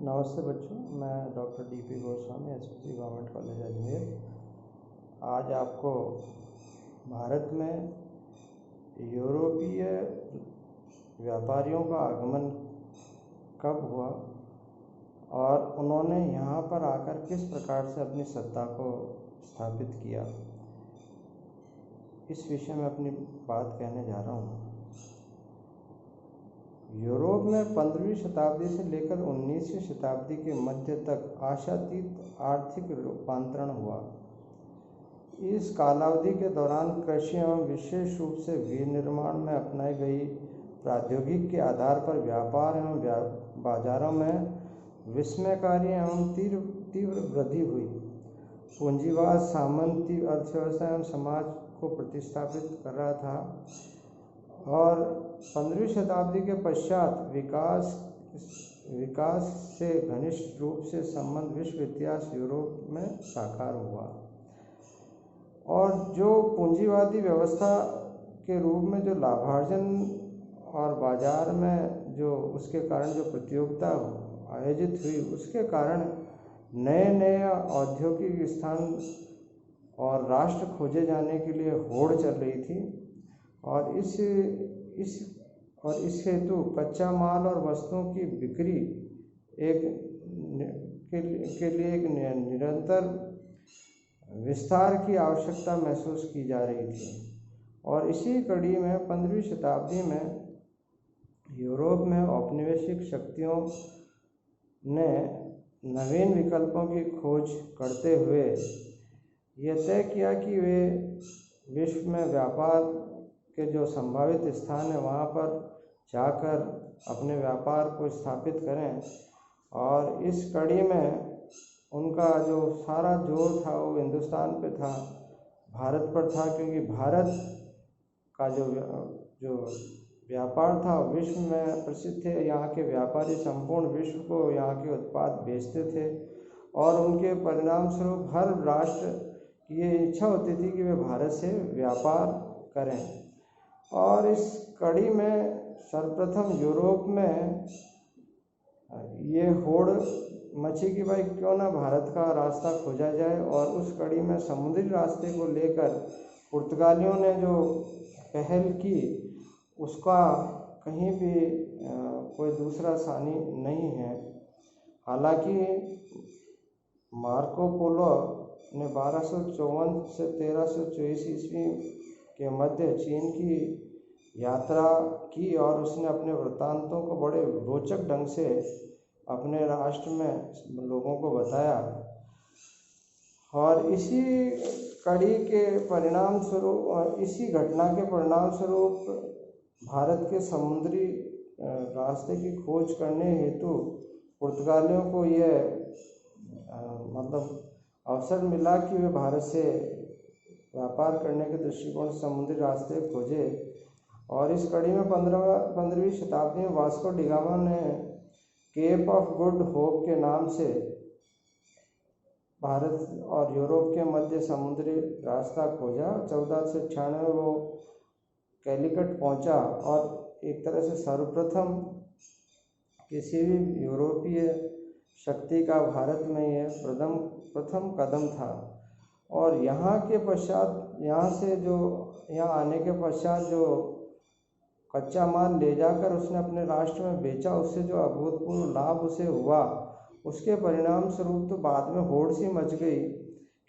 नमस्ते बच्चों, मैं doctor D P. Goswami, SPC government college Ajmer. आज आपको भारत में यूरोपीय व्यापारियों का आगमन कब हुआ और उन्होंने यहाँ पर आकर किस प्रकार से अपनी सत्ता को स्थापित किया, इस विषय में अपनी बात कहने जा रहा हूँ। यूरोप में 15वीं शताब्दी से लेकर 19वीं शताब्दी के मध्य तक आशातीत आर्थिक रूपांतरण हुआ। इस कालावधि के दौरान कृषि एवं विशेष रूप से विनिर्माण में अपनाई गई प्रौद्योगिकी के आधार पर व्यापार एवं बाजारों में विस्मयकारी एवं तीव्र वृद्धि हुई। पूंजीवाद सामंती अर्थव्यवस्था एवं समाज को प्रतिस्थापित कर रहा था और 15वीं शताब्दी के पश्चात विकास से घनिष्ठ रूप से संबंध विश्व इतिहास यूरोप में साकार हुआ। और जो पूंजीवादी व्यवस्था के रूप में जो लाभार्जन और बाजार में जो उसके कारण जो प्रतियोगिता आयोजित हुई, उसके कारण नए औद्योगिक स्थान और राष्ट्र खोजे जाने के लिए होड़ चल रही थी। और इस हेतु कच्चा माल और वस्तुओं की बिक्री के लिए एक निरंतर विस्तार की आवश्यकता महसूस की जा रही थी। और इसी कड़ी में 15वीं शताब्दी में यूरोप में औपनिवेशिक शक्तियों ने नवीन विकल्पों की खोज करते हुए यह तय किया कि वे विश्व में व्यापार के जो संभावित स्थान है वहाँ पर जाकर अपने व्यापार को स्थापित करें। और इस कड़ी में उनका जो सारा जोर था वो हिंदुस्तान पे था, भारत पर था, क्योंकि भारत का जो व्यापार था विश्व में प्रसिद्ध थे। यहाँ के व्यापारी संपूर्ण विश्व को यहाँ के उत्पाद बेचते थे और उनके परिणाम स्वरूप हर राष्ट्र की ये इच्छा होती थी कि वे भारत से व्यापार करें। और इस कड़ी में सर्वप्रथम यूरोप में ये होड़ मची कि भाई क्यों ना भारत का रास्ता खोजा जाए। और उस कड़ी में समुद्री रास्ते को लेकर पुर्तगालियों ने जो पहल की, उसका कहीं भी कोई दूसरा सानी नहीं है। हालांकि मार्को पोलो ने 1254 से 1324 ईस्वी के मध्य चीन की यात्रा की और उसने अपने वृत्तांतों को बड़े रोचक ढंग से अपने राष्ट्र में लोगों को बताया। और इसी कड़ी के परिणाम स्वरूप, इसी घटना के परिणाम स्वरूप भारत के समुद्री रास्ते की खोज करने हेतु पुर्तगालियों को यह अवसर मिला कि वे भारत से व्यापार करने के दृष्टिकोण से समुद्री रास्ते खोजे। और इस कड़ी में 15वीं शताब्दी में वास्को डी गामा ने केप ऑफ गुड होप के नाम से भारत और यूरोप के मध्य समुद्री रास्ता खोजा। 1496 में वो कैलिकट पहुंचा और एक तरह से सर्वप्रथम किसी भी यूरोपीय शक्ति का भारत में यह प्रथम कदम था। और यहाँ आने के पश्चात जो कच्चा माल ले जाकर उसने अपने राष्ट्र में बेचा, उससे जो अभूतपूर्व लाभ उसे हुआ, उसके परिणाम स्वरूप तो बाद में होड़ सी मच गई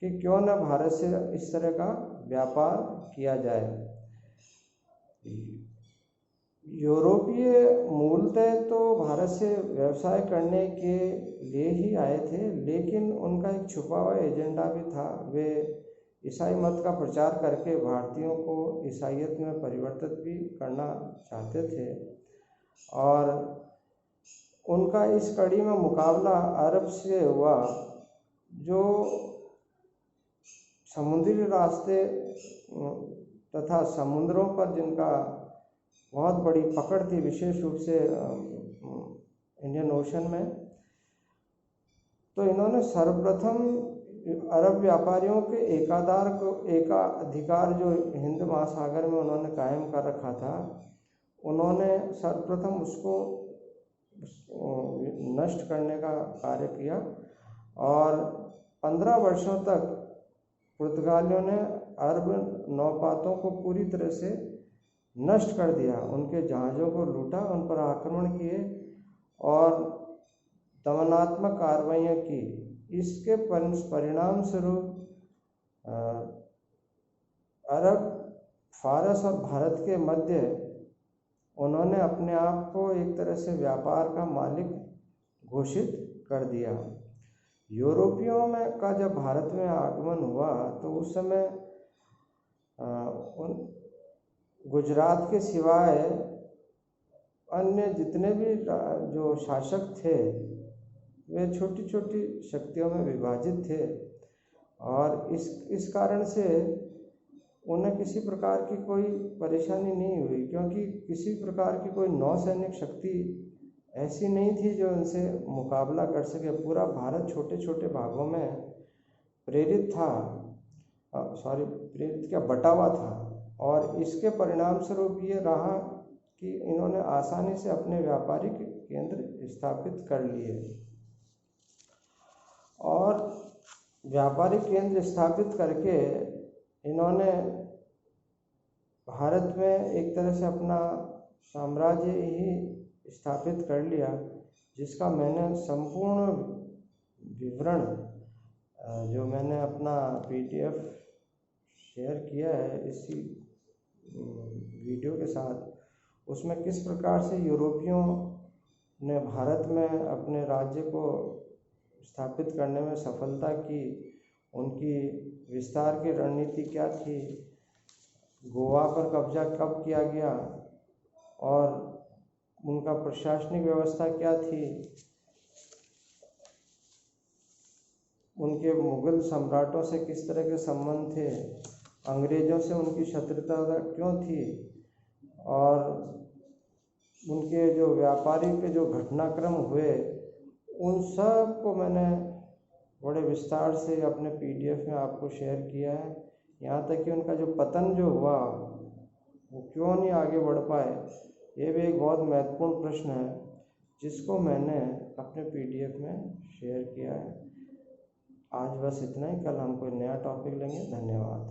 कि क्यों न भारत से इस तरह का व्यापार किया जाए। यूरोपीय मूलतः तो भारत से व्यवसाय करने के लिए ही आए थे, लेकिन उनका एक छुपा हुआ एजेंडा भी था। वे ईसाई मत का प्रचार करके भारतीयों को ईसाईयत में परिवर्तित भी करना चाहते थे। और उनका इस कड़ी में मुकाबला अरब से हुआ, जो समुद्री रास्ते तथा समुद्रों पर जिनका बहुत बड़ी पकड़ थी, विशेष रूप से इंडियन ओशन में। तो इन्होंने सर्वप्रथम अरब व्यापारियों के एकाधिकार जो हिंद महासागर में उन्होंने कायम कर रखा था, उन्होंने सर्वप्रथम उसको नष्ट करने का कार्य किया और 15 वर्षों तक पुर्तगालियों ने अरब नौपातों को पूरी तरह से नष्ट कर दिया, उनके जहाज़ों को लूटा, उन पर आक्रमण किए और दमनात्मक कार्रवाइयाँ की। इसके परिणाम स्वरूप अरब, फारस और भारत के मध्य उन्होंने अपने आप को एक तरह से व्यापार का मालिक घोषित कर दिया। यूरोपियों में का जब भारत में आगमन हुआ तो उस समय उन गुजरात के सिवाय अन्य जितने भी जो शासक थे वे छोटी छोटी शक्तियों में विभाजित थे और इस कारण से उन्हें किसी प्रकार की कोई परेशानी नहीं हुई, क्योंकि किसी प्रकार की कोई नौसैनिक शक्ति ऐसी नहीं थी जो उनसे मुकाबला कर सके। पूरा भारत छोटे छोटे भागों में प्रेरित था, प्रेरित क्या बटा हुआ था और इसके परिणाम स्वरूप ये रहा कि इन्होंने आसानी से अपने व्यापारिक केंद्र स्थापित कर लिए और व्यापारिक केंद्र स्थापित करके इन्होंने भारत में एक तरह से अपना साम्राज्य ही स्थापित कर लिया, जिसका मैंने संपूर्ण विवरण जो मैंने अपना PDF शेयर किया है इसी वीडियो के साथ, उसमें किस प्रकार से यूरोपियों ने भारत में अपने राज्य को स्थापित करने में सफलता की, उनकी विस्तार की रणनीति क्या थी, गोवा पर कब्जा कब किया गया और उनका प्रशासनिक व्यवस्था क्या थी, उनके मुगल सम्राटों से किस तरह के संबंध थे, अंग्रेज़ों से उनकी शत्रुता क्यों थी और उनके जो व्यापारी के जो घटनाक्रम हुए उन सब को मैंने बड़े विस्तार से अपने PDF में आपको शेयर किया है। यहाँ तक कि उनका जो पतन जो हुआ वो क्यों नहीं आगे बढ़ पाए, ये भी एक बहुत महत्वपूर्ण प्रश्न है जिसको मैंने अपने PDF में शेयर किया है। आज बस इतना ही, कल हम कोई नया टॉपिक लेंगे। धन्यवाद।